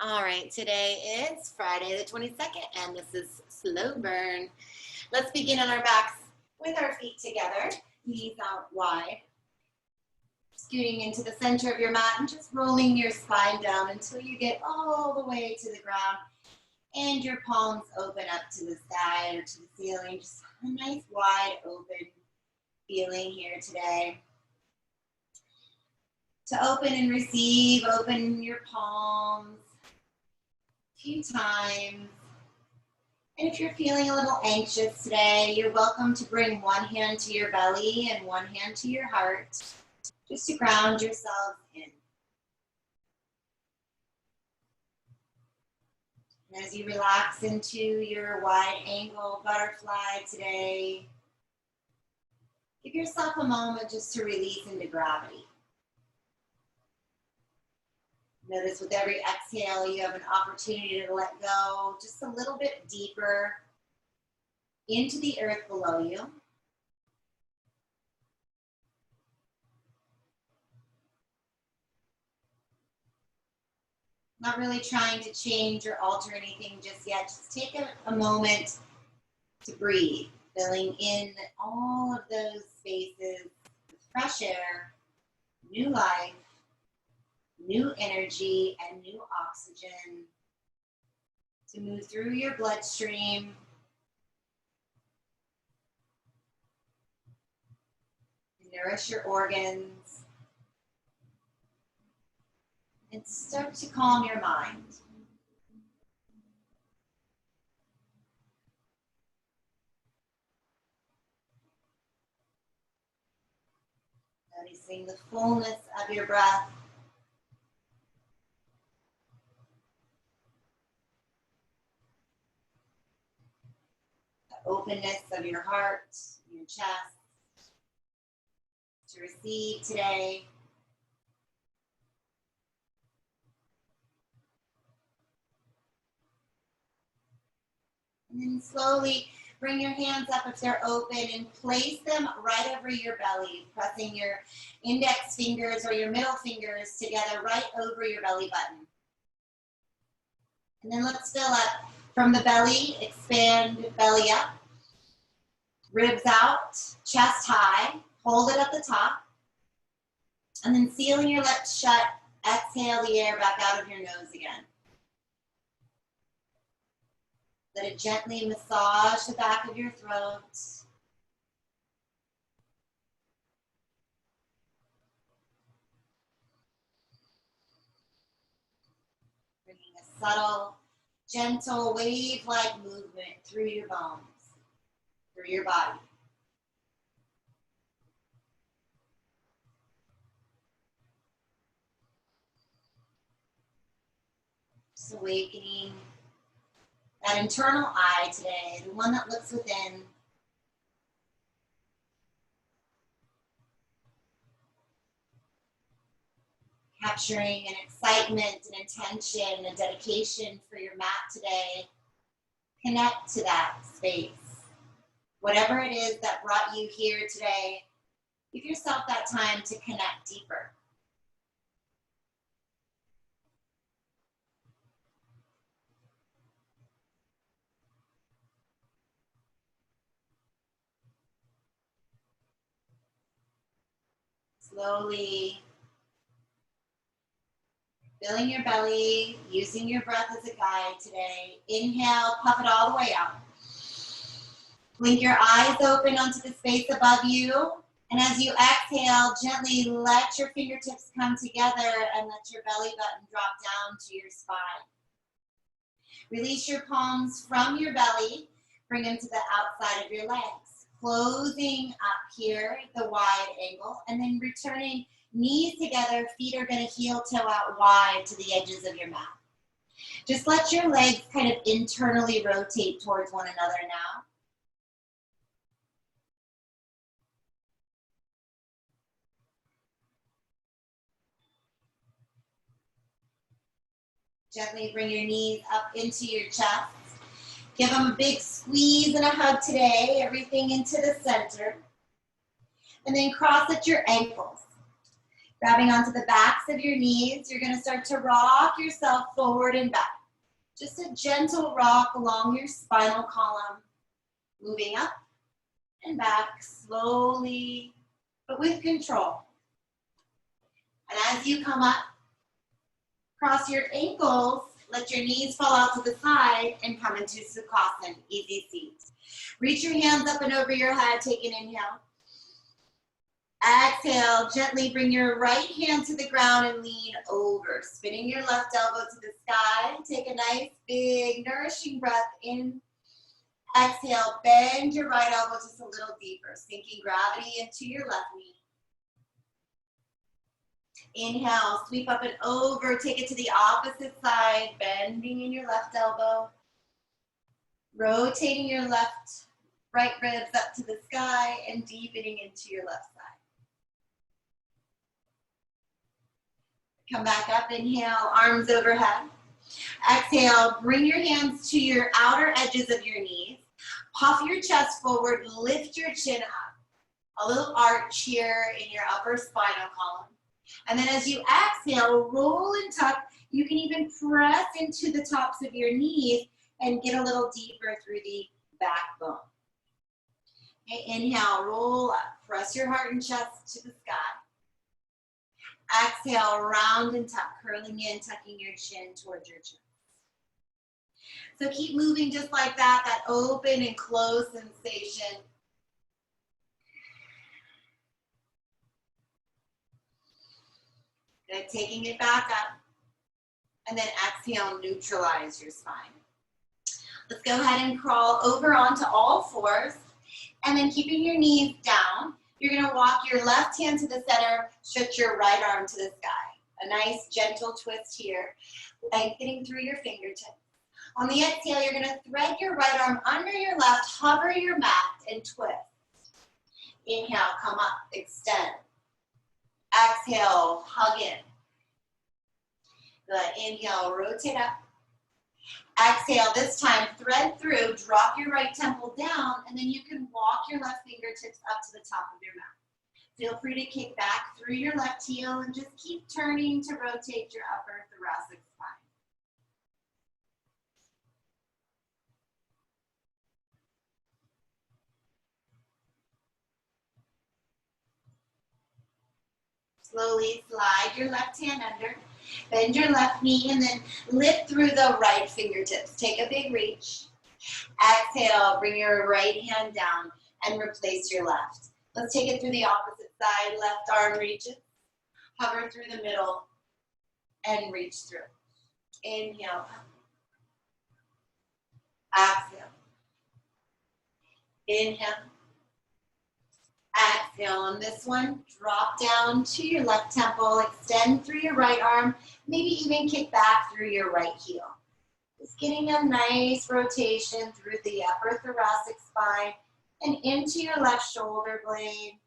All right, today is Friday the 22nd, and this is Slow Burn. Let's begin on our backs with our feet together, knees out wide. Scooting into the center of your mat and just rolling your spine down until you get all the way to the ground and your palms open up to the sky or to the ceiling. Just a nice wide open feeling here today. To open and receive, open your palms a few times. And if you're feeling a little anxious today, you're welcome to bring one hand to your belly and one hand to your heart, just to ground yourself in. And as you relax into your wide angle butterfly today, give yourself a moment just to release into gravity. Notice with every exhale, you have an opportunity to let go just a little bit deeper into the earth below you. Not really trying to change or alter anything just yet. Just take a moment to breathe, filling in all of those spaces with fresh air, new life, new energy, and new oxygen to move through your bloodstream, nourish your organs, and start to calm your mind. Noticing the fullness of your breath. The openness of your heart, your chest, to receive today. And then slowly bring your hands up if they're open and place them right over your belly, pressing your index fingers or your middle fingers together right over your belly button. And then let's fill up from the belly, expand belly up, ribs out, chest high, hold it at the top. And then sealing your lips shut, exhale the air back out of your nose again. Let it gently massage the back of your throat. Bringing a subtle, gentle, wave-like movement through your bones, through your body. Just awakening that internal eye today, the one that looks within. Capturing an excitement, an intention, a dedication for your mat today. Connect to that space. Whatever it is that brought you here today, give yourself that time to connect deeper. Slowly filling your belly, using your breath as a guide today. Inhale, puff it all the way out. Blink your eyes open onto the space above you. And as you exhale, gently let your fingertips come together and let your belly button drop down to your spine. Release your palms from your belly. Bring them to the outside of your legs. Closing up here, the wide angle, and then returning knees together, feet are going to heel toe out wide to the edges of your mat. Just let your legs kind of internally rotate towards one another now. Gently bring your knees up into your chest. Give them a big squeeze and a hug today, everything into the center. And then cross at your ankles. Grabbing onto the backs of your knees, you're gonna start to rock yourself forward and back. Just a gentle rock along your spinal column, moving up and back slowly, but with control. And as you come up, cross your ankles, let your knees fall out to the side and come into Sukhasana, easy seat. Reach your hands up and over your head, take an inhale. Exhale, gently bring your right hand to the ground and lean over. Spinning your left elbow to the sky. Take a nice, big, nourishing breath in. Exhale, bend your right elbow just a little deeper, sinking gravity into your left knee. Inhale, sweep up and over, take it to the opposite side, bending in your left elbow. Rotating your right ribs up to the sky and deepening into your left side. Come back up, inhale, arms overhead. Exhale, bring your hands to your outer edges of your knees. Puff your chest forward, lift your chin up. A little arch here in your upper spinal column. And then as you exhale, roll and tuck. You can even press into the tops of your knees and get a little deeper through the backbone. Okay, inhale, roll up. Press your heart and chest to the sky. Exhale, round and tuck, curling in, tucking your chin towards your chest. So keep moving just like that, that open and close sensation. Good, taking it back up. And then exhale, neutralize your spine. Let's go ahead and crawl over onto all fours. And then keeping your knees down, you're gonna walk your left hand to the center, stretch your right arm to the sky. A nice gentle twist here, lengthening through your fingertips. On the exhale, you're gonna thread your right arm under your left, hover your mat, and twist. Inhale, come up, extend. Exhale, hug in. Good, inhale, rotate up. Exhale, this time thread through, drop your right temple down, and then you can walk your left fingertips up to the top of your mat. Feel free to kick back through your left heel and just keep turning to rotate your upper thoracic spine. Slowly slide your left hand under, bend your left knee, and then lift through the right fingertips. Take a big reach. Exhale, bring your right hand down and replace your left. Let's take it through the opposite side. Left arm reaches, hover through the middle, and reach through. Inhale. Exhale. Inhale. Exhale. On this one, drop down to your left temple, extend through your right arm, maybe even kick back through your right heel. Just getting a nice rotation through the upper thoracic spine and into your left shoulder blade.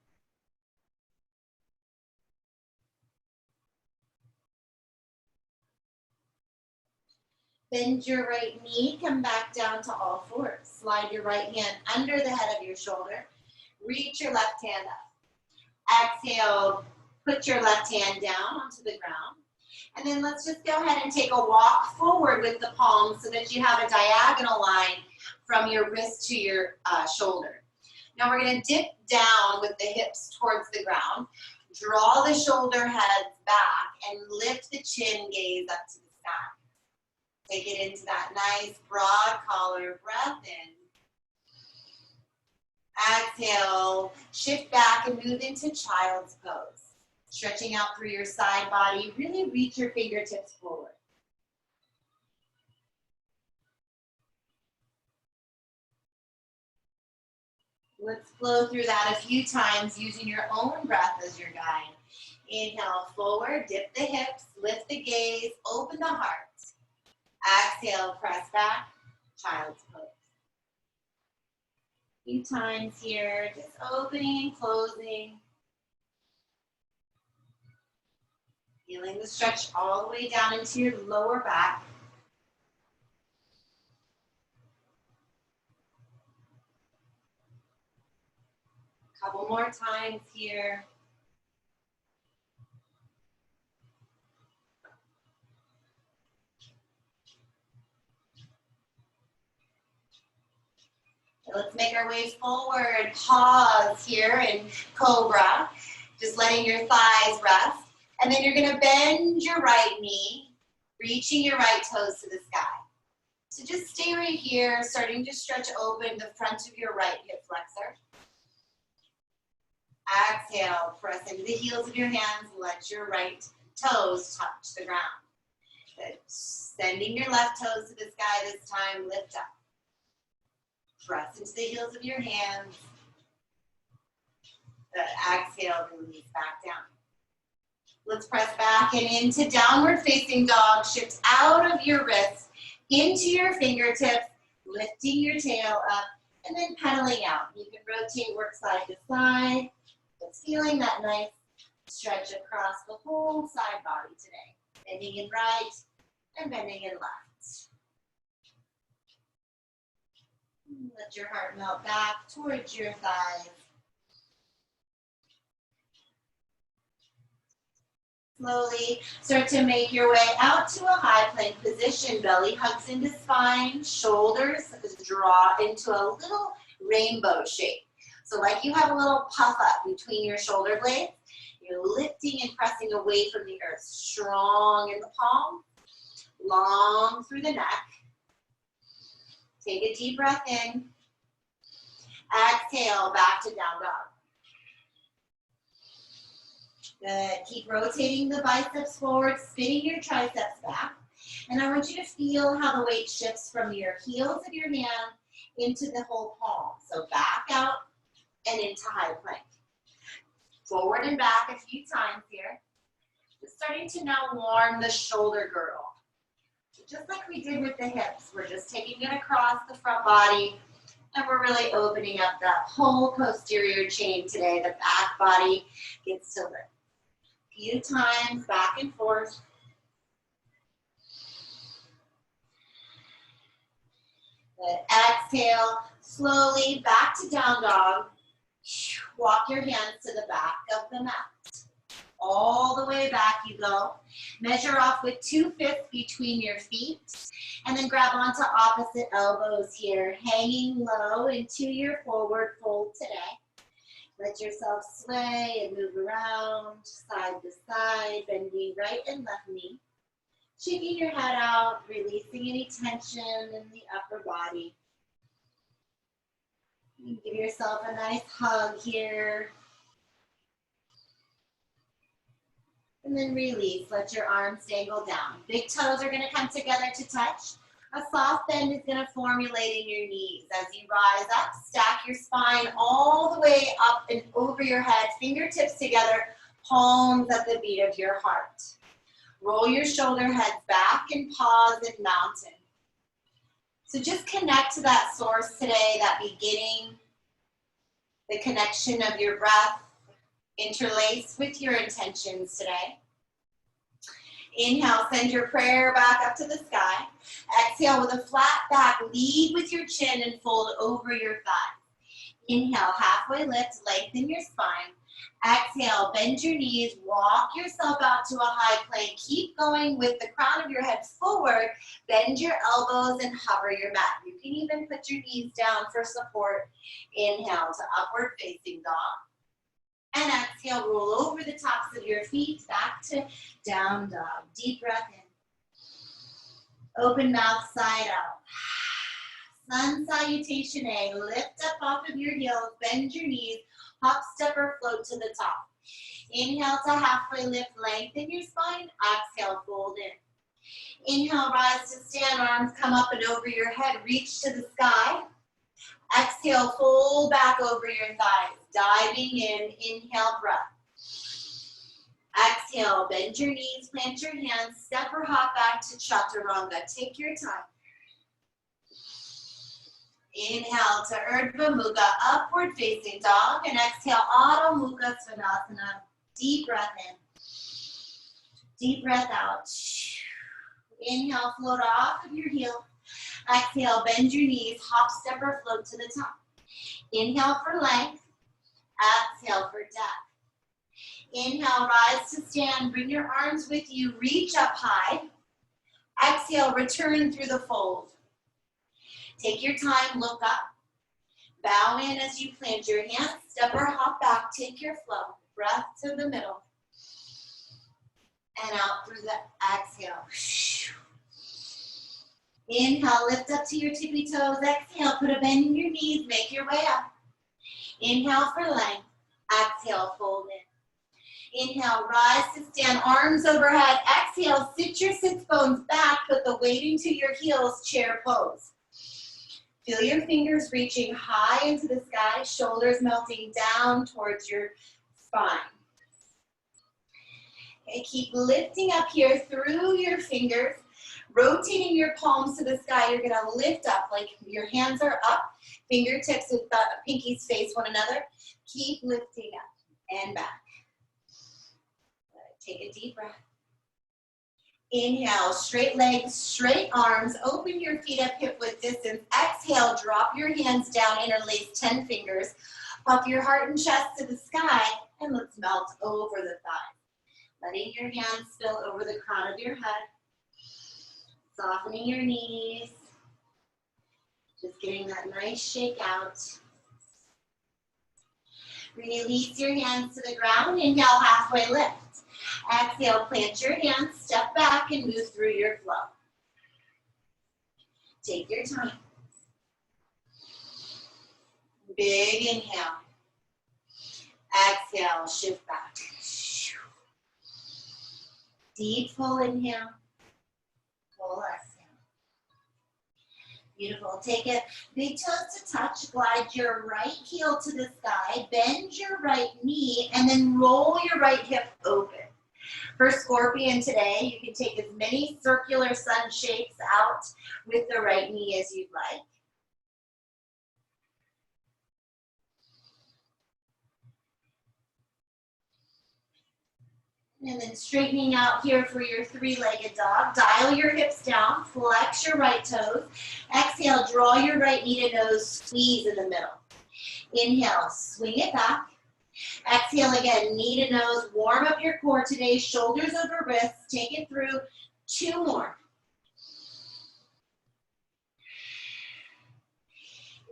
Bend your right knee, come back down to all fours. Slide your right hand under the head of your shoulder. Reach your left hand up. Exhale, put your left hand down onto the ground. And then let's just go ahead and take a walk forward with the palms so that you have a diagonal line from your wrist to your shoulder. Now we're going to dip down with the hips towards the ground. Draw the shoulder heads back and lift the chin gaze up to the sky. Take it into that nice broad collar, breath in. Exhale, shift back and move into child's pose. Stretching out through your side body, really reach your fingertips forward. Let's flow through that a few times using your own breath as your guide. Inhale forward, dip the hips, lift the gaze, open the heart. Exhale, press back, child's pose. A few times here, just opening and closing. Feeling the stretch all the way down into your lower back. A couple more times here. Let's make our way forward. Pause here in cobra. Just letting your thighs rest. And then you're gonna bend your right knee, reaching your right toes to the sky. So just stay right here, starting to stretch open the front of your right hip flexor. Exhale, press into the heels of your hands, let your right toes touch the ground. Good. Sending your left toes to the sky this time, lift up. Press into the heels of your hands. Good. Exhale, release back down. Let's press back and into downward facing dog. Shift out of your wrists, into your fingertips, lifting your tail up, and then pedaling out. You can rotate, work side to side. Just feeling that nice stretch across the whole side body today. Bending in right and bending in left. Let your heart melt back towards your thighs. Slowly start to make your way out to a high plank position. Belly hugs into spine, shoulders draw into a little rainbow shape. So like you have a little puff up between your shoulder blades, you're lifting and pressing away from the earth. Strong in the palm, long through the neck. Take a deep breath in. Exhale, back to down dog. Good. Keep rotating the biceps forward, spinning your triceps back. And I want you to feel how the weight shifts from your heels of your hand into the whole palm. So back out and into high plank. Forward and back a few times here. Just starting to now warm the shoulder girdle. So just like we did with the hips, we're just taking it across the front body, and we're really opening up that whole posterior chain today. The back body gets to lift. Few times back and forth. Good. Exhale, slowly back to down dog. Walk your hands to the back of the mat. All the way back you go. Measure off with 2/5 between your feet. And then grab onto opposite elbows here, hanging low into your forward fold today. Let yourself sway and move around, side to side, bending right and left knee. Shaking your head out, releasing any tension in the upper body. You give yourself a nice hug here. And then release, let your arms dangle down. Big toes are gonna come together to touch. A soft bend is going to formulate in your knees. As you rise up, stack your spine all the way up and over your head, fingertips together, palms at the beat of your heart. Roll your shoulder heads back and pause at mountain. So just connect to that source today, that beginning, the connection of your breath, interlace with your intentions today. Inhale, send your prayer back up to the sky. Exhale, with a flat back, lead with your chin and fold over your thighs. Inhale, halfway lift, lengthen your spine. Exhale, bend your knees, walk yourself out to a high plank. Keep going with the crown of your head forward. Bend your elbows and hover your mat. You can even put your knees down for support. Inhale to upward facing dog. And exhale, roll over the tops of your feet, back to down dog. Deep breath in. Open mouth, side out. Sun salutation A. Lift up off of your heels, bend your knees, hop, step, or float to the top. Inhale to halfway lift, lengthen your spine. Exhale, fold in. Inhale, rise to stand, arms come up and over your head, reach to the sky. Exhale, fold back over your thighs, diving in, inhale, breath. Exhale, bend your knees, plant your hands, step or hop back to chaturanga. Take your time. Inhale to Urdhva Mukha, upward facing dog, and exhale, Adho Mukha Svanasana. Deep breath in. Deep breath out. Inhale, float off of your heel. Exhale, bend your knees, hop, step, or float to the top. Inhale for length. Exhale for depth. Inhale, rise to stand. Bring your arms with you. Reach up high. Exhale, return through the fold. Take your time, look up. Bow in as you plant your hands. Step or hop back. Take your flow. Breath to the middle. And out through the exhale. Inhale, lift up to your tippy toes. Exhale, put a bend in your knees. Make your way up. Inhale for length. Exhale, fold in. Inhale, rise to stand, arms overhead. Exhale, sit your sits bones back. Put the weight into your heels, chair pose. Feel your fingers reaching high into the sky, shoulders melting down towards your spine. Okay, keep lifting up here through your fingers, rotating your palms to the sky. You're gonna lift up, like your hands are up, fingertips with the pinkies face one another. Keep lifting up and back. Take a deep breath. Inhale, straight legs, straight arms, open your feet up hip width distance. Exhale, drop your hands down, interlace 10 fingers. Up your heart and chest to the sky, and let's melt over the thighs. Letting your hands spill over the crown of your head. Softening your knees. Just getting that nice shake out. Release your hands to the ground. Inhale, halfway lift. Exhale, plant your hands, step back, and move through your flow. Take your time. Big inhale. Exhale, shift back. Deep full inhale. Full exhale. Beautiful. Take it, big toes to touch. Glide your right heel to the sky. Bend your right knee, and then roll your right hip open. For scorpion today, you can take as many circular sun shapes out with the right knee as you'd like. And then straightening out here for your three-legged dog. Dial your hips down, flex your right toes. Exhale, draw your right knee to nose, squeeze in the middle. Inhale, swing it back. Exhale again, knee to nose, warm up your core today, shoulders over wrists, take it through, 2 more.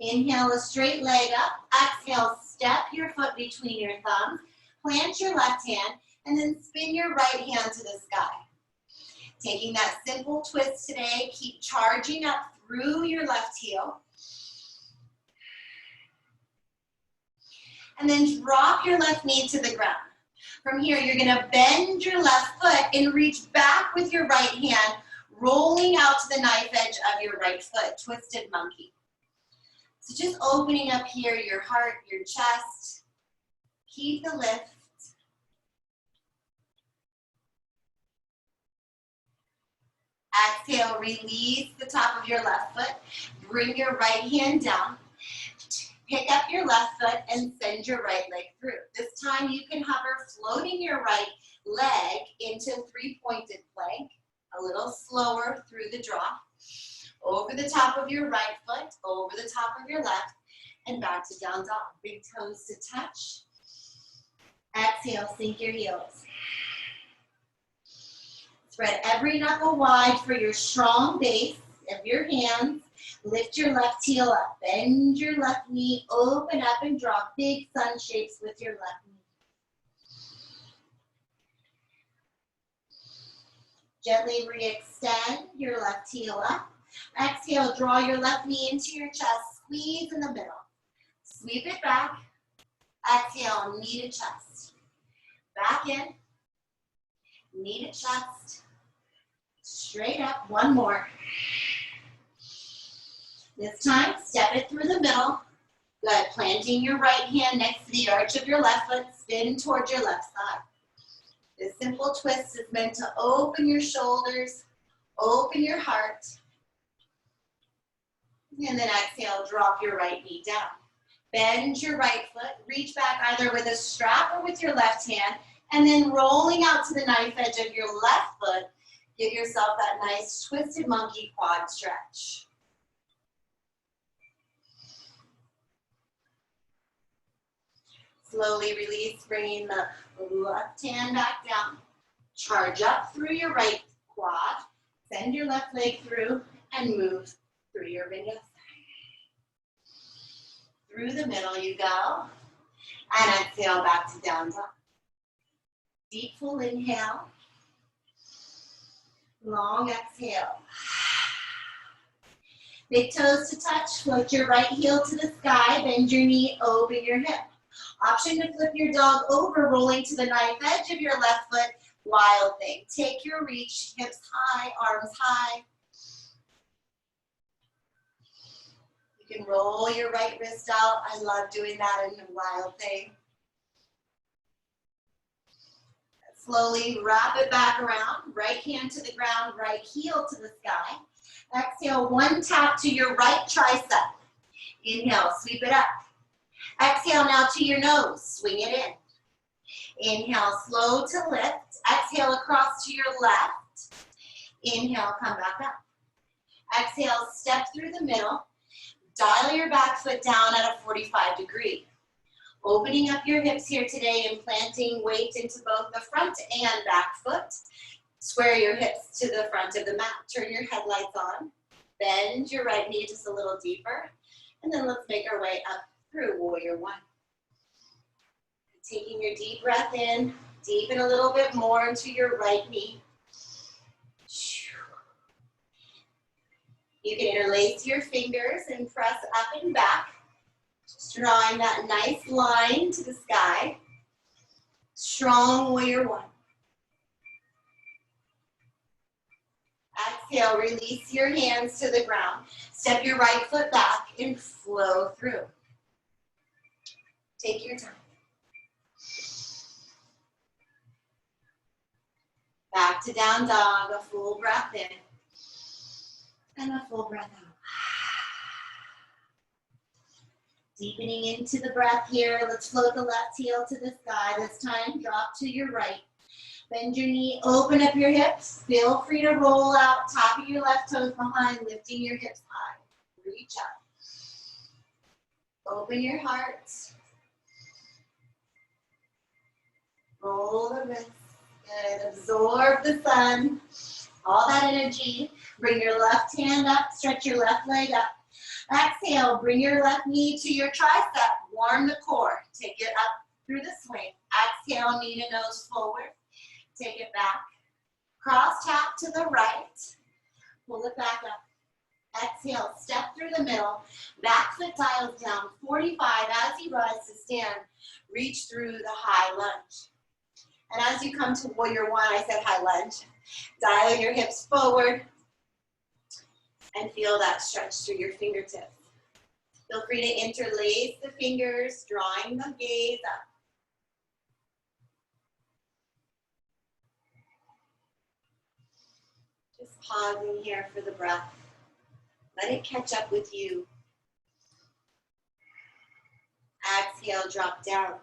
Inhale, a straight leg up. Exhale, step your foot between your thumbs, plant your left hand, and then spin your right hand to the sky. Taking that simple twist today, keep charging up through your left heel. And then drop your left knee to the ground. From here, you're gonna bend your left foot and reach back with your right hand, rolling out to the knife edge of your right foot, twisted monkey. So just opening up here, your heart, your chest. Keep the lift. Exhale, release the top of your left foot. Bring your right hand down. Pick up your left foot and send your right leg through. This time you can hover, floating your right leg into 3-pointed plank, a little slower through the drop. Over the top of your right foot, over the top of your left, and back to down dog. Big toes to touch. Exhale, sink your heels. Spread every knuckle wide for your strong base of your hands. Lift your left heel up, bend your left knee, open up and draw big sun shapes with your left knee. Gently re-extend your left heel up. Exhale, draw your left knee into your chest, squeeze in the middle. Sweep it back. Exhale, knee to chest. Back in, knee to chest. Straight up, 1 more. This time, step it through the middle. Good, planting your right hand next to the arch of your left foot, spin towards your left side. This simple twist is meant to open your shoulders, open your heart, and then exhale, drop your right knee down. Bend your right foot, reach back either with a strap or with your left hand, and then rolling out to the knife edge of your left foot, give yourself that nice twisted monkey quad stretch. Slowly release, bringing the left hand back down. Charge up through your right quad. Send your left leg through and move through your vinyasa. Through the middle you go. And exhale back to down dog. Deep full inhale. Long exhale. Big toes to touch. Float your right heel to the sky. Bend your knee, open your hip. Option to flip your dog over, rolling to the knife edge of your left foot. Wild thing. Take your reach, hips high, arms high. You can roll your right wrist out. I love doing that in the wild thing. Slowly wrap it back around. Right hand to the ground, right heel to the sky. Exhale, one tap to your right tricep. Inhale, sweep it up. Exhale now to your nose, swing it in. Inhale, slow to lift. Exhale across to your left. Inhale, come back up. Exhale, step through the middle. Dial your back foot down at a 45 degree. Opening up your hips here today and planting weight into both the front and back foot. Square your hips to the front of the mat. Turn your headlights on. Bend your right knee just a little deeper. And then let's make our way up through Warrior One. Taking your deep breath in, deepen a little bit more into your right knee. You can interlace your fingers and press up and back, just drawing that nice line to the sky. Strong Warrior One. Exhale, release your hands to the ground. Step your right foot back and flow through. Take your time. Back to down dog, a full breath in. And a full breath out. Deepening into the breath here. Let's float the left heel to the sky. This time, drop to your right. Bend your knee, open up your hips. Feel free to roll out, top of your left toes behind, lifting your hips high. Reach up. Open your heart. Roll the wrists. Good. Absorb the sun. All that energy. Bring your left hand up, stretch your left leg up. Exhale, bring your left knee to your tricep. Warm the core. Take it up through the swing. Exhale, knee to nose forward. Take it back. Cross tap to the right. Pull it back up. Exhale, step through the middle. Back foot dials down. 45 as you rise to stand. Reach through the high lunge. And as you come to Warrior One, I said high lunge. Dial your hips forward. And feel that stretch through your fingertips. Feel free to interlace the fingers, drawing the gaze up. Just pausing here for the breath. Let it catch up with you. Exhale, drop down.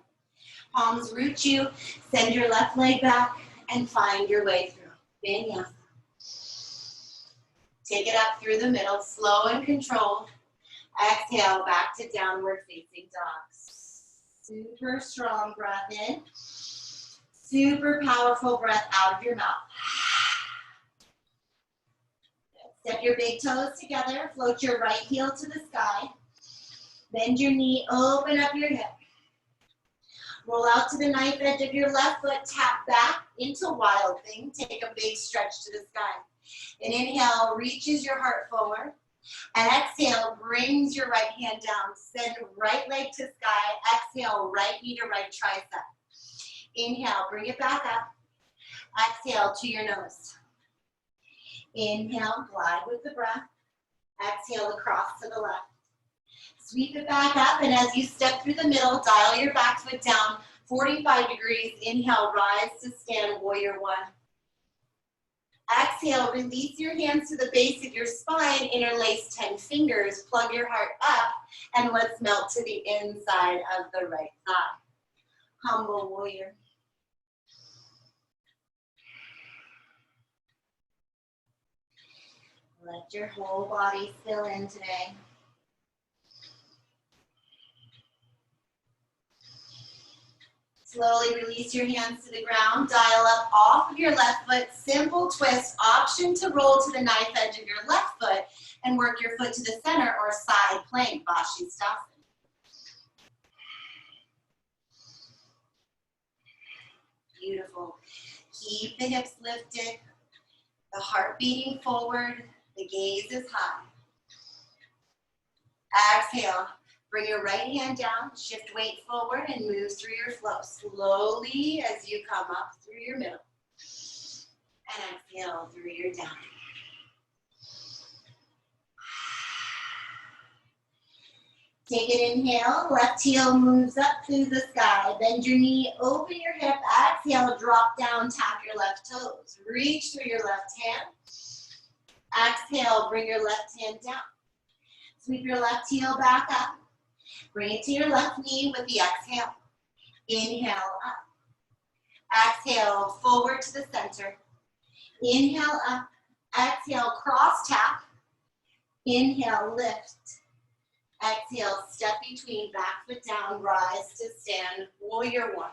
Palms root you, send your left leg back, and find your way through. Vinyasa. Take it up through the middle, slow and controlled. Exhale, back to downward facing dogs. Super strong breath in. Super powerful breath out of your mouth. Step your big toes together. Float your right heel to the sky. Bend your knee, open up your hip. Roll out to the knife edge of your left foot. Tap back into Wild Thing. Take a big stretch to the sky. And inhale, reaches your heart forward. And exhale, brings your right hand down. Send right leg to sky. Exhale, right knee to right tricep. Inhale, bring it back up. Exhale to your nose. Inhale, glide with the breath. Exhale across to the left. Sweep it back up, and as you step through the middle, dial your back foot down 45 degrees. Inhale, rise to stand, Warrior One. Exhale, release your hands to the base of your spine, interlace 10 fingers, plug your heart up, and let's melt to the inside of the right thigh. Humble warrior. Let your whole body fill in today. Slowly release your hands to the ground. Dial up off of your left foot. Simple twist. Option to roll to the knife edge of your left foot and work your foot to the center or side plank, Vashisthasana. Beautiful. Keep the hips lifted, the heart beating forward, the gaze is high. Exhale. Bring your right hand down, shift weight forward, and move through your flow. Slowly as you come up through your middle. And exhale through your down. Take an inhale, left heel moves up through the sky. Bend your knee, open your hip. Exhale, drop down, tap your left toes. Reach through your left hand. Exhale, bring your left hand down. Sweep your left heel back up. Bring it to your left knee with the exhale. Inhale up. Exhale, forward to the center. Inhale up. Exhale, cross tap. Inhale, lift. Exhale, step between, back foot down, rise to stand, warrior one.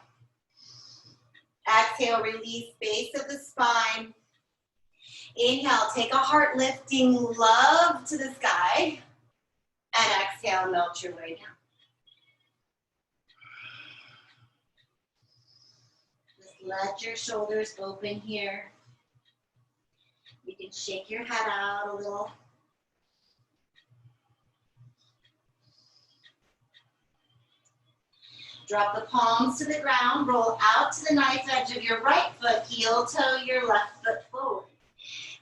Exhale, release base of the spine. Inhale, take a heart lifting love to the sky. And exhale, melt your way down. Just let your shoulders open here. You can shake your head out a little. Drop the palms to the ground, roll out to the knife edge of your right foot, heel toe your left foot forward.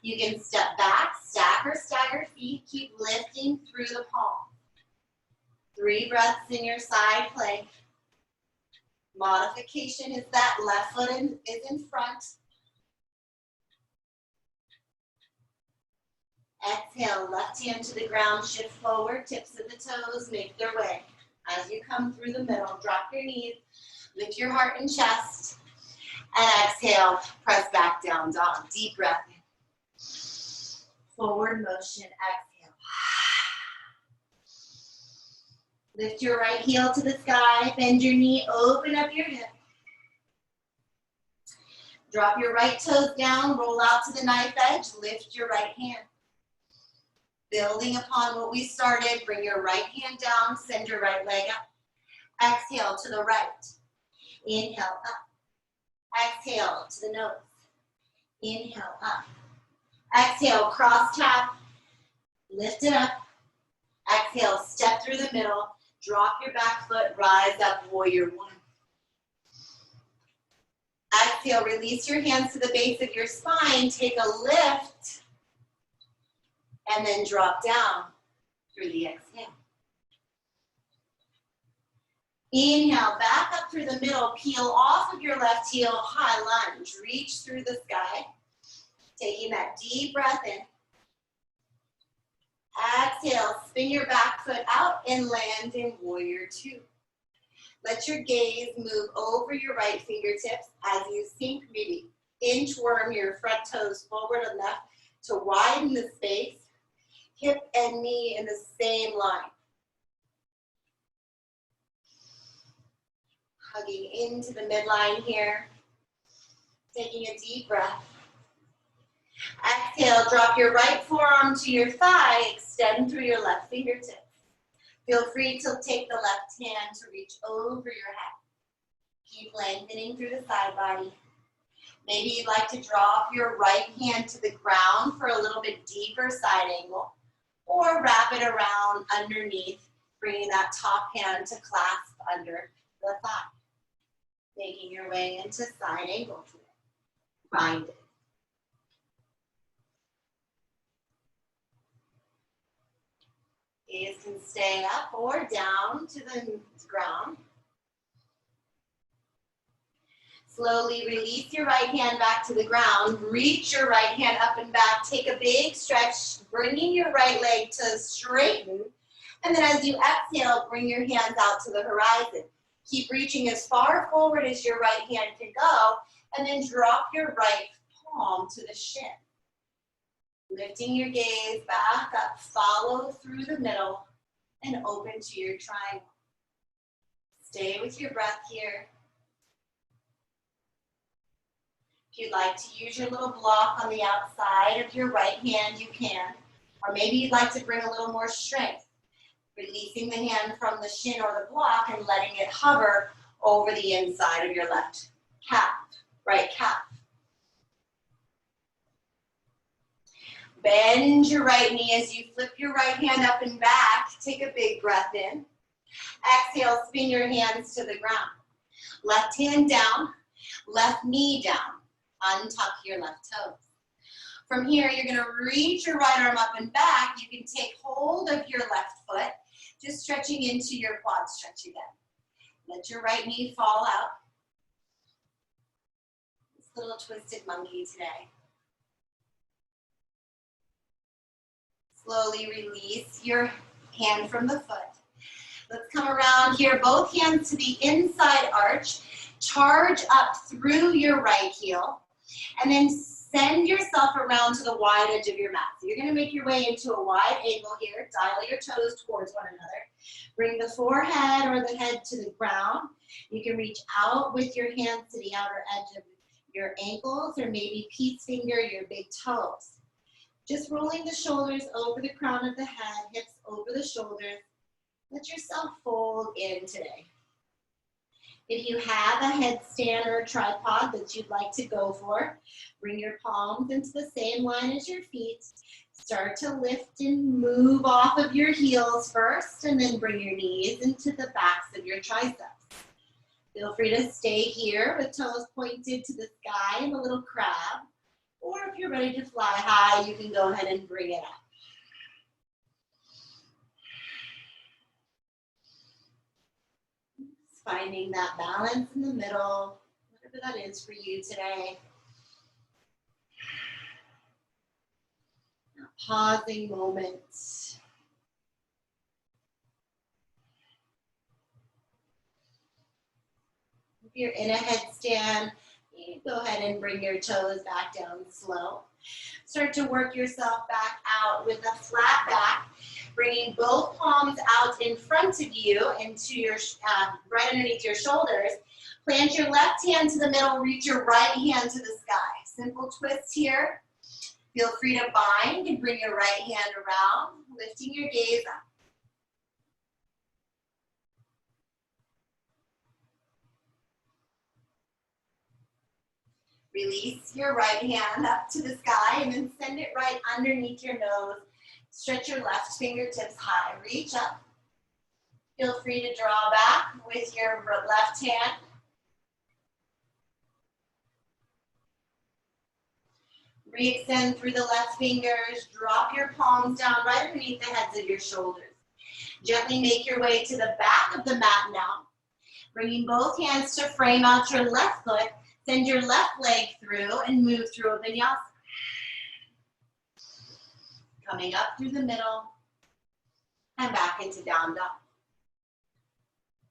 You can step back, stack or stagger feet, keep lifting through the palm. 3 breaths in your side plank. Modification is that left foot is in front. Exhale, left hand to the ground, shift forward, tips of the toes make their way. As you come through the middle, drop your knees, lift your heart and chest, and exhale, press back down, dog. Deep breath in. Forward motion, exhale. Lift your right heel to the sky, bend your knee, open up your hip. Drop your right toes down, roll out to the knife edge, lift your right hand. Building upon what we started, bring your right hand down, send your right leg up. Exhale to the right. Inhale up. Exhale to the nose. Inhale up. Exhale, cross tap. Lift it up. Exhale, step through the middle. Drop your back foot, rise up, warrior one. Exhale, release your hands to the base of your spine. Take a lift. And then drop down through the exhale. Inhale, back up through the middle, peel off of your left heel, high lunge, reach through the sky. Taking that deep breath in. Exhale, spin your back foot out and land in warrior two. Let your gaze move over your right fingertips as you sink, maybe inchworm your front toes forward enough to widen the space. Hip and knee in the same line. Hugging into the midline here. Taking a deep breath. Exhale, drop your right forearm to your thigh, extend through your left fingertips. Feel free to take the left hand to reach over your head. Keep lengthening through the side body. Maybe you'd like to drop your right hand to the ground for a little bit deeper side angle. Or wrap it around underneath, bringing that top hand to clasp under the thigh. Making your way into side angle. Find it. Gaze can stay up or down to the ground. Slowly release your right hand back to the ground. Reach your right hand up and back. Take a big stretch, bringing your right leg to straighten. And then as you exhale, bring your hands out to the horizon. Keep reaching as far forward as your right hand can go. And then drop your right palm to the shin. Lifting your gaze back up, follow through the middle, and open to your triangle. Stay with your breath here. If you'd like to use your little block on the outside of your right hand, you can. Or maybe you'd like to bring a little more strength, releasing the hand from the shin or the block and letting it hover over the inside of your left calf. right calf. Bend your right knee as you flip your right hand up and back. Take a big breath in. Exhale, spin your hands to the ground. Left hand down, left knee down. Untuck your left toes. From here, you're gonna reach your right arm up and back. You can take hold of your left foot, just stretching into your quad stretch again. Let your right knee fall out. This little twisted monkey today. Slowly release your hand from the foot. Let's come around here, both hands to the inside arch. Charge up through your right heel, and then send yourself around to the wide edge of your mat. So you're gonna make your way into a wide angle here. Dial your toes towards one another. Bring the forehead or the head to the ground. You can reach out with your hands to the outer edge of your ankles, or maybe peace finger your big toes. Just rolling the shoulders over the crown of the head, hips over the shoulders. Let yourself fold in today. If you have a headstand or a tripod that you'd like to go for, bring your palms into the same line as your feet. Start to lift and move off of your heels first, and then bring your knees into the backs of your triceps. Feel free to stay here with toes pointed to the sky in a little crab. Or if you're ready to fly high, you can go ahead and bring it up. Just finding that balance in the middle, whatever that is for you today. A pausing moment. If you're in a headstand, you go ahead and bring your toes back down slow. Start to work yourself back out with a flat back, bringing both palms out in front of you into your, right underneath your shoulders. Plant your left hand to the middle, reach your right hand to the sky. Simple twist here. Feel free to bind and bring your right hand around, lifting your gaze up. Release your right hand up to the sky and then send it right underneath your nose. Stretch your left fingertips high. Reach up. Feel free to draw back with your left hand. Re-extend through the left fingers. Drop your palms down right underneath the heads of your shoulders. Gently make your way to the back of the mat now. Bringing both hands to frame out your left foot. Send your left leg through and move through a vinyasa. Coming up through the middle and back into down dog.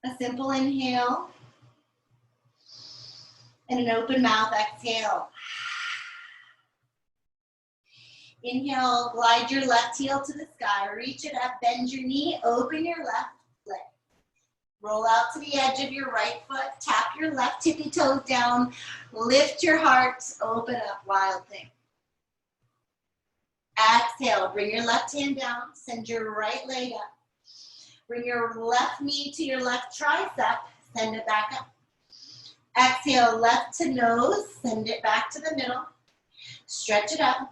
A simple inhale and an open mouth exhale. Inhale, glide your left heel to the sky, reach it up, bend your knee, open your left leg. Roll out to the edge of your right foot, tap your left tippy toes down, lift your heart, open up, wild thing. Exhale, bring your left hand down, send your right leg up. Bring your left knee to your left tricep, send it back up. Exhale, left to nose, send it back to the middle. Stretch it up,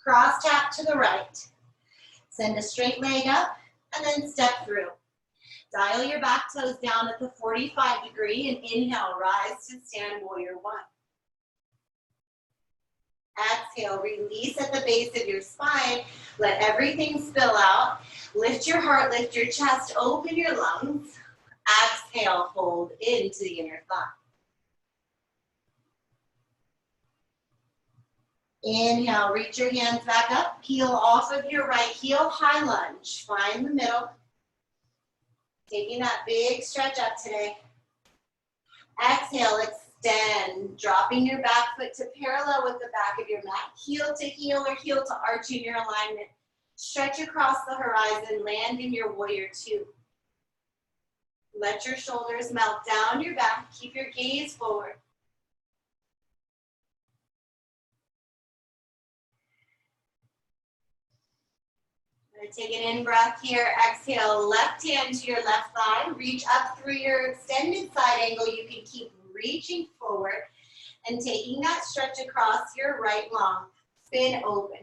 cross tap to the right. Send a straight leg up, and then step through. Dial your back toes down at the 45 degree and inhale, rise to stand warrior one. Exhale, release at the base of your spine. Let everything spill out. Lift your heart, lift your chest, open your lungs. Exhale, fold into the inner thigh. Inhale, reach your hands back up. Peel off of your right heel, high lunge. Find the middle. Taking that big stretch up today. Exhale, extend, dropping your back foot to parallel with the back of your mat. Heel to heel or heel to arch in your alignment. Stretch across the horizon, land in your warrior two. Let your shoulders melt down your back. Keep your gaze forward. Take an in-breath here. Exhale, left hand to your left thigh. Reach up through your extended side angle. You can keep reaching forward. And taking that stretch across your right lung, spin open.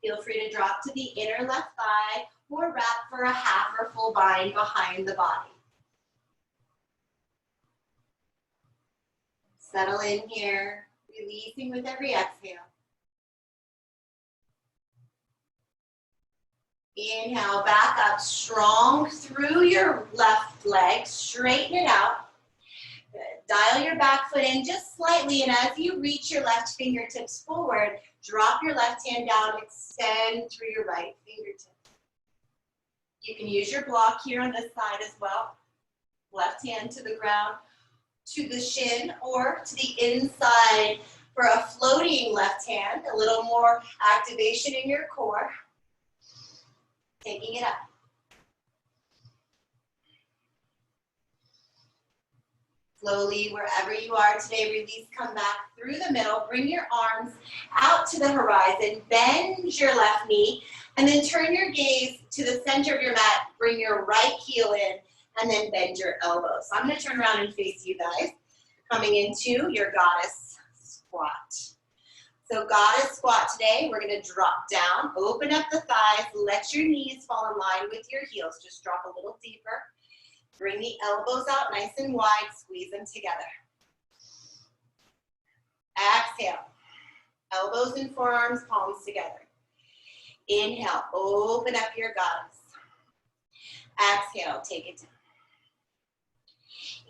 Feel free to drop to the inner left thigh or wrap for a half or full bind behind the body. Settle in here, releasing with every exhale. Inhale, back up strong through your left leg, straighten it out. Good. Dial your back foot in just slightly, and as you reach your left fingertips forward, drop your left hand down, extend through your right fingertips. You can use your block here on this side as well. Left hand to the ground, to the shin, or to the inside for a floating left hand, a little more activation in your core. Taking it up. Slowly, wherever you are today, release, come back through the middle, bring your arms out to the horizon, bend your left knee, and then turn your gaze to the center of your mat, bring your right heel in, and then bend your elbows. So I'm gonna turn around and face you guys, coming into your goddess squat. So goddess squat today, we're gonna drop down, open up the thighs, let your knees fall in line with your heels, just drop a little deeper. Bring the elbows out nice and wide, squeeze them together. Exhale, elbows and forearms, palms together. Inhale, open up your goddess. Exhale, take it down.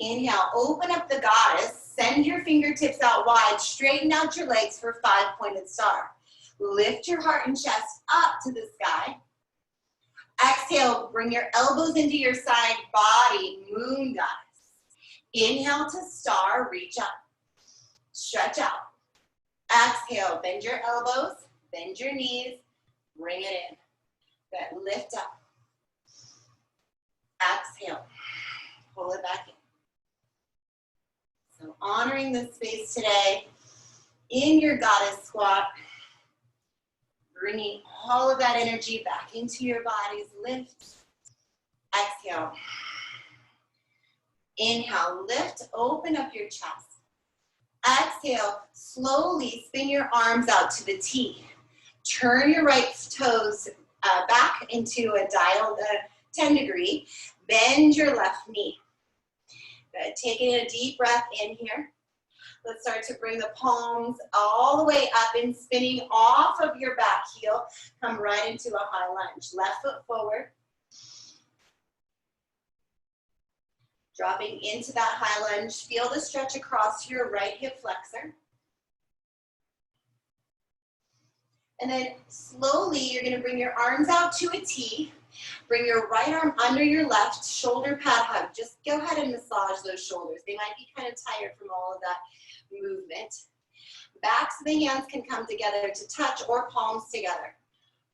Inhale, open up the goddess, send your fingertips out wide, straighten out your legs for 5-pointed star. Lift your heart and chest up to the sky. Exhale, bring your elbows into your side body, moon goddess. Inhale to star, reach up, stretch out. Exhale, bend your elbows, bend your knees, bring it in. Good, lift up. Exhale, pull it back in. So honoring this space today in your goddess squat, bringing all of that energy back into your bodies. Lift, exhale. Inhale, lift, open up your chest. Exhale, slowly spin your arms out to the T. Turn your right toes back into a dial, 10-degree. Bend your left knee. Good. Taking a deep breath in here. Let's start to bring the palms all the way up and spinning off of your back heel. Come right into a high lunge. Left foot forward. Dropping into that high lunge. Feel the stretch across your right hip flexor. And then slowly, you're going to bring your arms out to a T. Bring your right arm under your left, shoulder pad hug. Just go ahead and massage those shoulders. They might be kind of tired from all of that movement. Backs of the hands can come together to touch or palms together.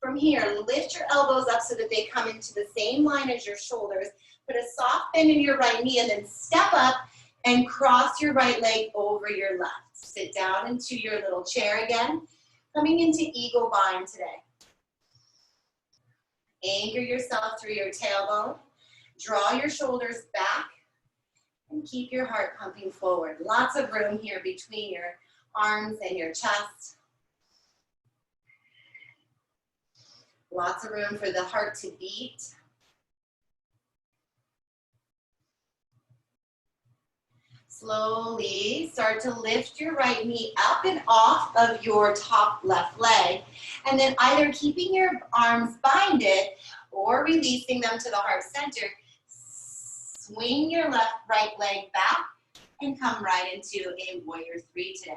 From here, lift your elbows up so that they come into the same line as your shoulders. Put a soft bend in your right knee and then step up and cross your right leg over your left. Sit down into your little chair again. Coming into eagle bind today. Anchor yourself through your tailbone. Draw your shoulders back and keep your heart pumping forward. Lots of room here between your arms and your chest. Lots of room for the heart to beat. Slowly start to lift your right knee up and off of your top left leg, and then either keeping your arms binded or releasing them to the heart center, swing your right leg back and come right into a warrior 3 today.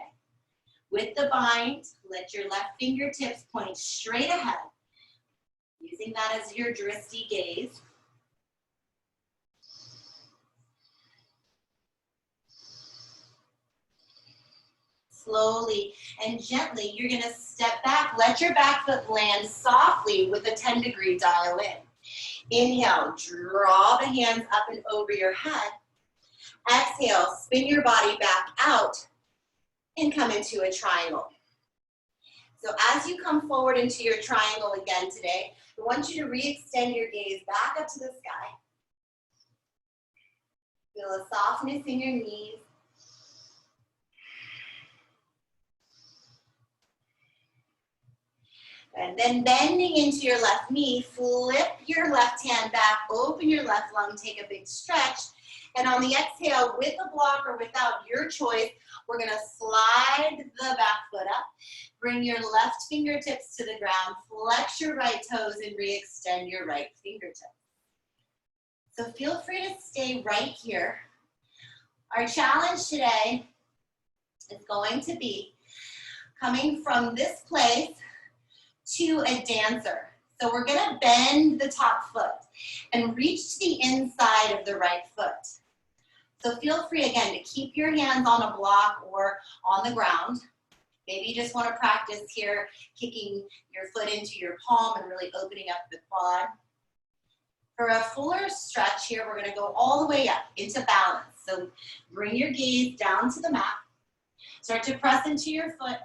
With the bind, let your left fingertips point straight ahead, using that as your drishti gaze. Slowly and gently, you're going to step back. Let your back foot land softly with a 10-degree dial in. Inhale, draw the hands up and over your head. Exhale, spin your body back out and come into a triangle. So as you come forward into your triangle again today, I want you to re-extend your gaze back up to the sky. Feel a softness in your knees. And then bending into your left knee, flip your left hand back, open your left lung, take a big stretch. And on the exhale, with a block or without, your choice, we're gonna slide the back foot up. Bring your left fingertips to the ground, flex your right toes, and re-extend your right fingertips. So feel free to stay right here. Our challenge today is going to be coming from this place to a dancer. So we're gonna bend the top foot and reach to the inside of the right foot. So feel free again to keep your hands on a block or on the ground. Maybe you just want to practice here, kicking your foot into your palm and really opening up the quad. For a fuller stretch here, we're going to go all the way up into balance. So bring your gaze down to the mat. Start to press into your foot,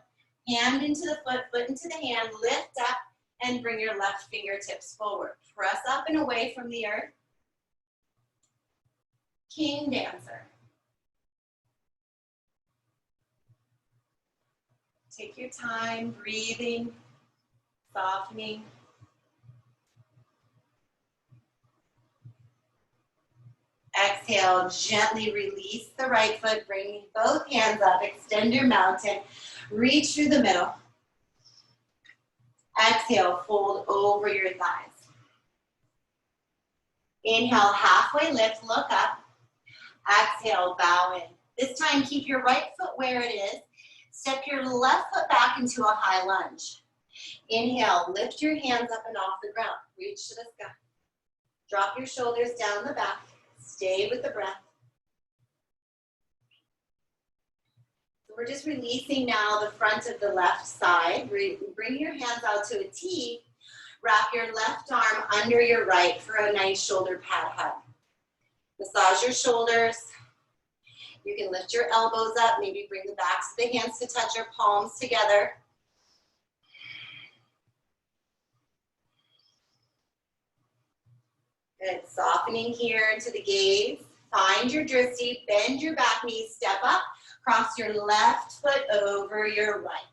hand into the foot, foot into the hand, lift up, and bring your left fingertips forward. Press up and away from the earth. King dancer. Take your time, breathing, softening. Exhale, gently release the right foot, bring both hands up, extend your mountain, reach through the middle. Exhale, fold over your thighs. Inhale, halfway lift, look up. Exhale, bow in. This time, keep your right foot where it is. Step your left foot back into a high lunge. Inhale, lift your hands up and off the ground. Reach to the sky. Drop your shoulders down the back. Stay with the breath. So we're just releasing now the front of the left side. Bring your hands out to a T. Wrap your left arm under your right for a nice shoulder pad hug. Massage your shoulders. You can lift your elbows up, maybe bring the backs of the hands to touch your palms together. Good, softening here into the gaze. Find your drishti, bend your back knee, step up, cross your left foot over your right.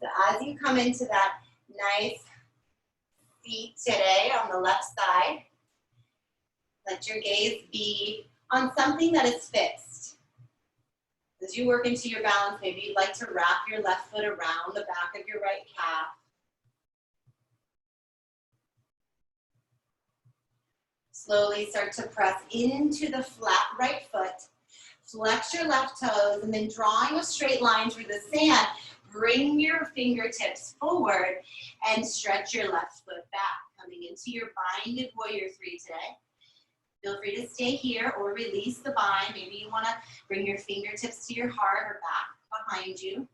So as you come into that nice seat today on the left side, let your gaze be on something that is fixed. As you work into your balance, maybe you'd like to wrap your left foot around the back of your right calf. Slowly start to press into the flat right foot. Flex your left toes, and then drawing a straight line through the sand, bring your fingertips forward and stretch your left foot back. Coming into your binded warrior three today. Feel free to stay here or release the bind. Maybe you want to bring your fingertips to your heart or back behind you.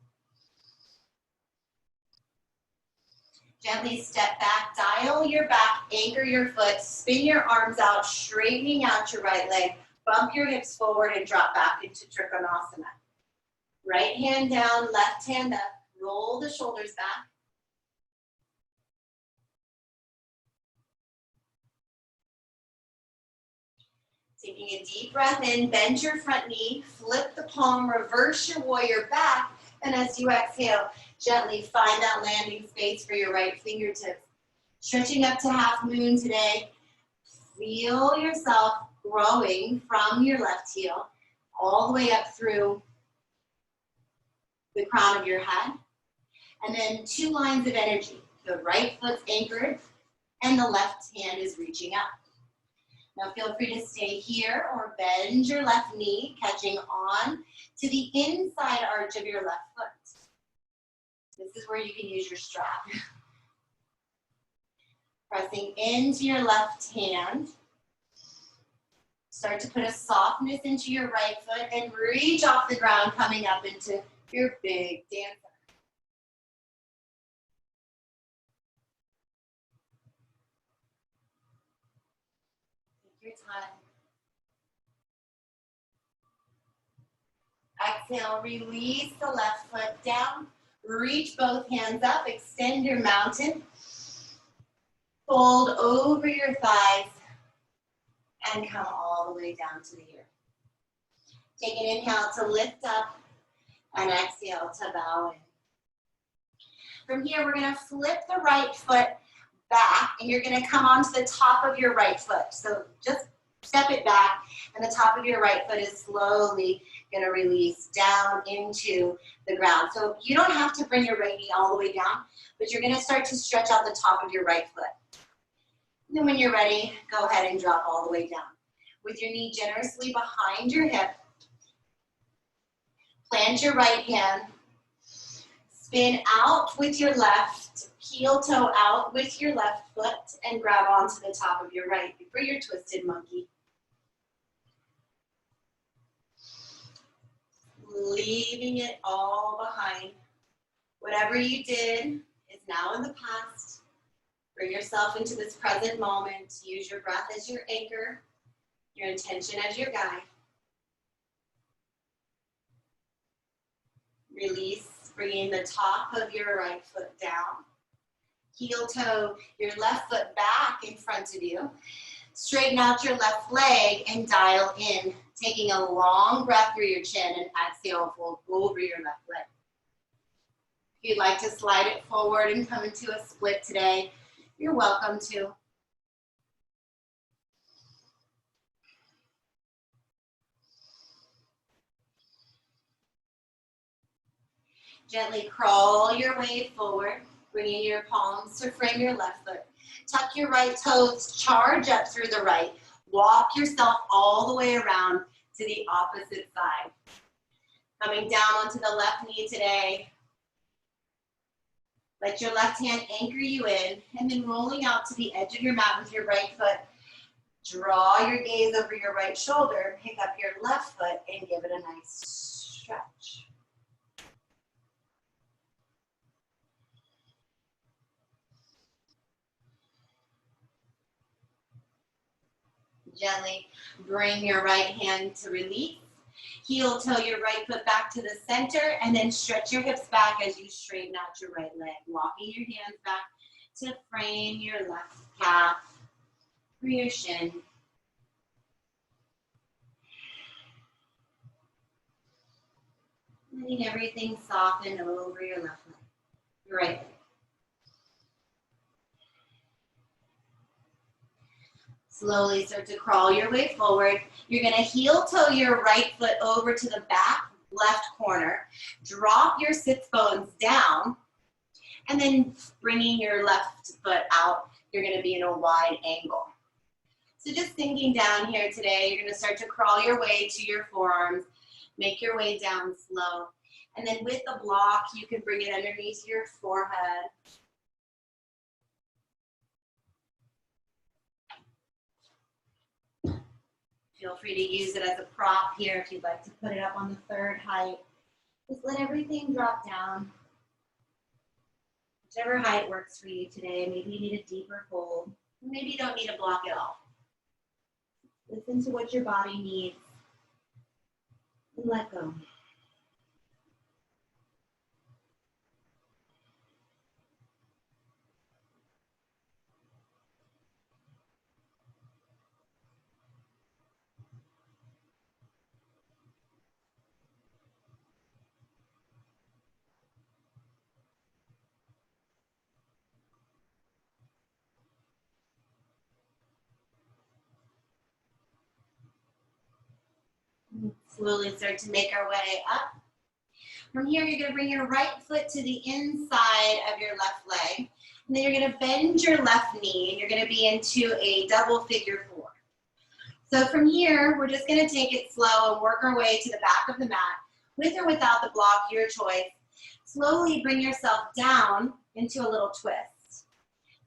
Gently step back, dial your back, anchor your foot, spin your arms out, straightening out your right leg. Bump your hips forward and drop back into Trikonasana. Right hand down, left hand up. Roll the shoulders back. Taking a deep breath in, bend your front knee, flip the palm, reverse your warrior back, and as you exhale, gently find that landing space for your right fingertips. Stretching up to half moon today. Feel yourself growing from your left heel all the way up through the crown of your head. And then two lines of energy. The right foot's anchored and the left hand is reaching up. Now feel free to stay here or bend your left knee, catching on to the inside arch of your left foot. This is where you can use your strap. Pressing into your left hand. Start to put a softness into your right foot and reach off the ground, coming up into your big dancer. Take your time. Exhale, release the left foot down. Reach both hands up, extend your mountain. Fold over your thighs and come all the way down to the earth. Take an inhale to lift up and exhale to bow in. From here, we're gonna flip the right foot back, and you're gonna come onto the top of your right foot. So just step it back, and the top of your right foot is slowly gonna release down into the ground. So you don't have to bring your right knee all the way down, but you're gonna start to stretch out the top of your right foot. And then when you're ready, go ahead and drop all the way down. With your knee generously behind your hip, plant your right hand, spin out with your left, heel toe out with your left foot, and grab onto the top of your right for your twisted monkey. Leaving it all behind. Whatever you did is now in the past. Bring yourself into this present moment. Use your breath as your anchor, your intention as your guide. Release, bringing the top of your right foot down. Heel toe your left foot back in front of you. Straighten out your left leg and dial in, taking a long breath through your chin, and exhale, fold over your left leg. If you'd like to slide it forward and come into a split today, you're welcome to. Gently crawl your way forward, bringing your palms to frame your left foot. Tuck your right toes, charge up through the right. Walk yourself all the way around to the opposite side. Coming down onto the left knee today. Let your left hand anchor you in, and then rolling out to the edge of your mat with your right foot. Draw your gaze over your right shoulder, pick up your left foot, and give it a nice stretch. Gently bring your right hand to release. Heel toe your right foot back to the center, and then stretch your hips back as you straighten out your right leg. Walking your hands back to frame your left calf for your shin. Letting everything soften over your left leg, your right leg. Slowly start to crawl your way forward. You're gonna heel toe your right foot over to the back left corner. Drop your sits bones down, and then bringing your left foot out, you're gonna be in a wide angle. So just sinking down here today, you're gonna start to crawl your way to your forearms, make your way down slow. And then with the block, you can bring it underneath your forehead. Feel free to use it as a prop here if you'd like to put it up on the third height. Just let everything drop down. Whichever height works for you today. Maybe you need a deeper fold. Maybe you don't need a block at all. Listen to what your body needs and let go. Slowly start to make our way up. From here, you're going to bring your right foot to the inside of your left leg. And then you're going to bend your left knee, and you're going to be into a double figure four. So from here, we're just going to take it slow and work our way to the back of the mat, with or without the block, your choice. Slowly bring yourself down into a little twist.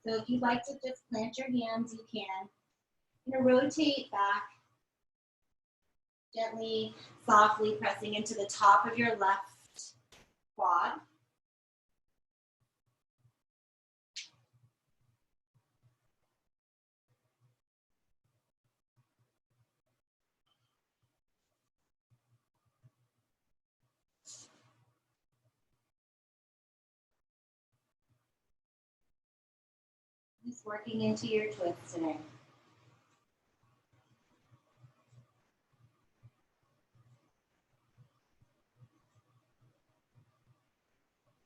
So if you'd like to just plant your hands, you can. You're going to rotate back. Gently, softly pressing into the top of your left quad. Just working into your twist today.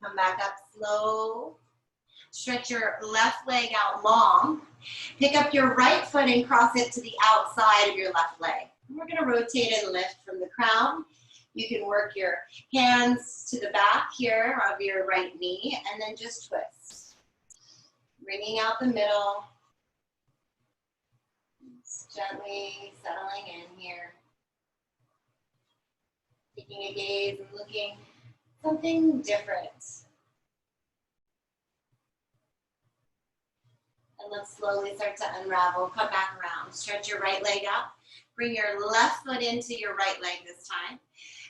Come back up slow. Stretch your left leg out long. Pick up your right foot and cross it to the outside of your left leg. We're going to rotate and lift from the crown. You can work your hands to the back here of your right knee and then just twist. Bringing out the middle. Just gently settling in here. Taking a gaze and looking something different. And let's slowly start to unravel. Come back around. Stretch your right leg out. Bring your left foot into your right leg this time.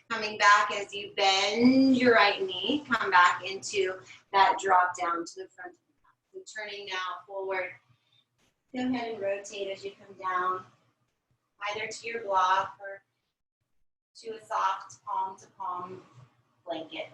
Coming back as you bend your right knee. Come back into that drop down to the front of the mat. So turning now forward. Go ahead and rotate as you come down, either to your block or to a soft palm-to-palm blanket.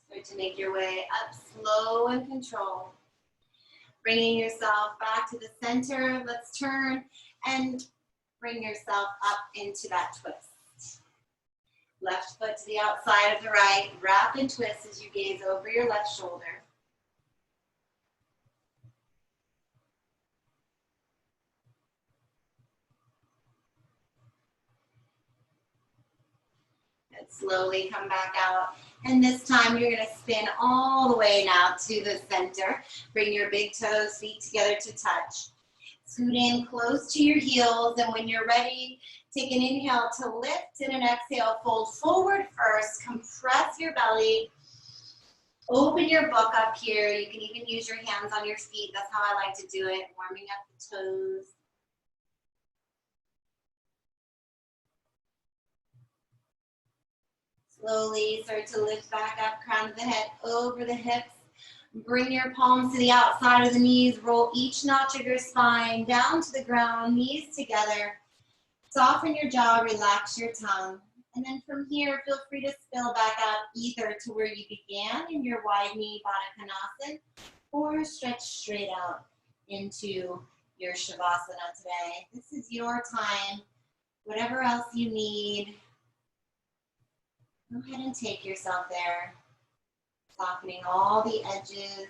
Start to make your way up slow and controlled. Bringing yourself back to the center. Let's turn and bring yourself up into that twist. Left foot to the outside of the right. Wrap and twist as you gaze over your left shoulder. And slowly come back out. And this time you're going to spin all the way now to the center. Bring your big toes, feet together to touch. Scoot in close to your heels, and when you're ready, take an inhale to lift and an exhale, fold forward first, compress your belly, open your book up here. You can even use your hands on your feet. That's how I like to do it, warming up the toes. Slowly start to lift back up, crown of the head over the hips. Bring your palms to the outside of the knees. Roll each notch of your spine down to the ground, knees together. Soften your jaw, relax your tongue. And then from here, feel free to spill back up either to where you began in your wide knee Baddha Konasana, or stretch straight out into your Shavasana today. This is your time. Whatever else you need, go ahead and take yourself there. Softening all the edges.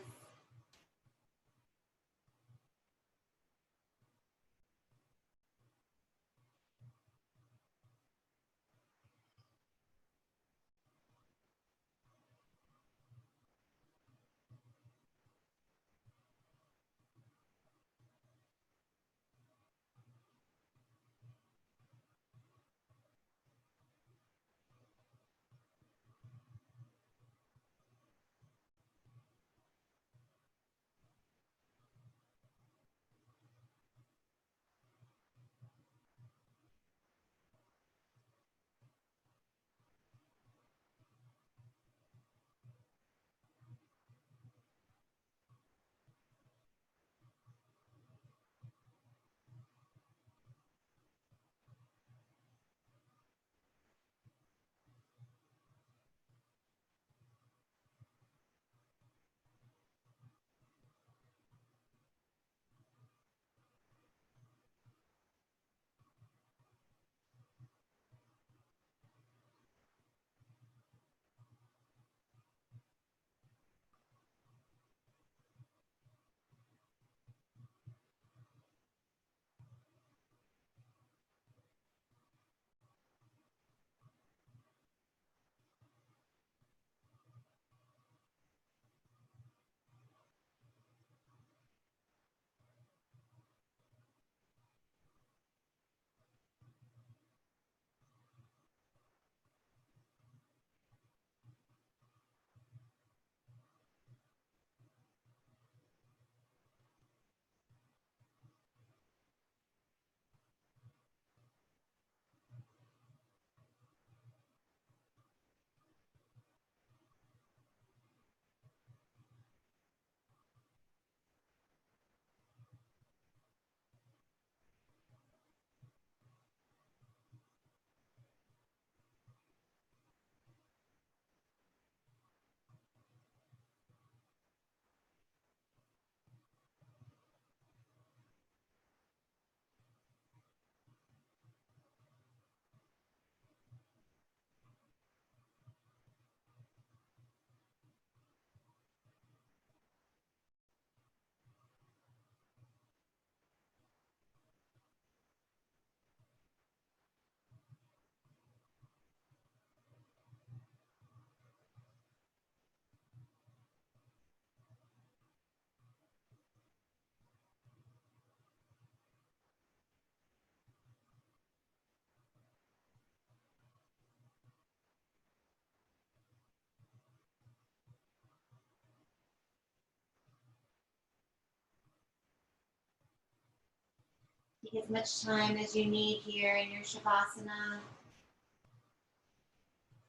Take as much time as you need here in your Shavasana.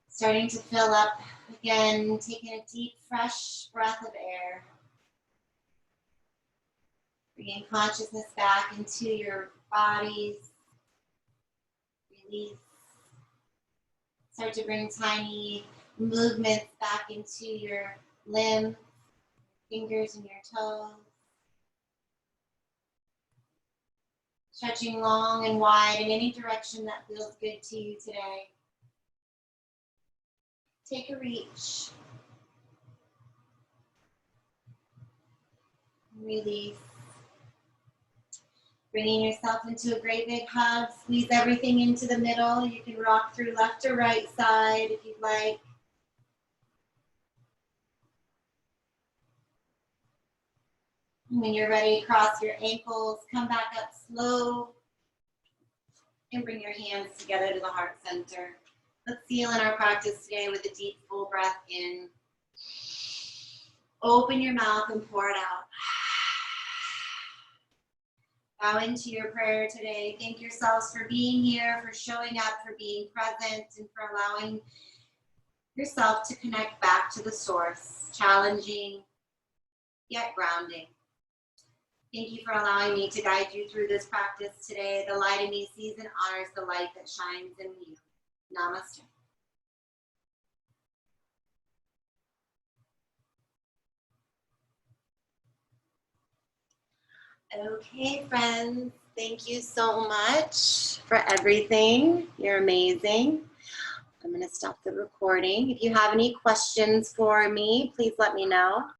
Starting to fill up again, taking a deep, fresh breath of air. Bringing consciousness back into your bodies. Release. Start to bring tiny movements back into your limbs, fingers and your toes. Stretching long and wide in any direction that feels good to you today. Take a reach. Release. Bringing yourself into a great big hug. Squeeze everything into the middle. You can rock through left or right side if you'd like. When you're ready, cross your ankles. Come back up slow. And bring your hands together to the heart center. Let's seal in our practice today with a deep, full breath in. Open your mouth and pour it out. Bow into your prayer today. Thank yourselves for being here, for showing up, for being present, and for allowing yourself to connect back to the source. Challenging, yet grounding. Thank you for allowing me to guide you through this practice today. The light in me sees and honors the light that shines in you. Namaste. Okay, friends, thank you so much for everything. You're amazing. I'm going to stop the recording. If you have any questions for me, please let me know.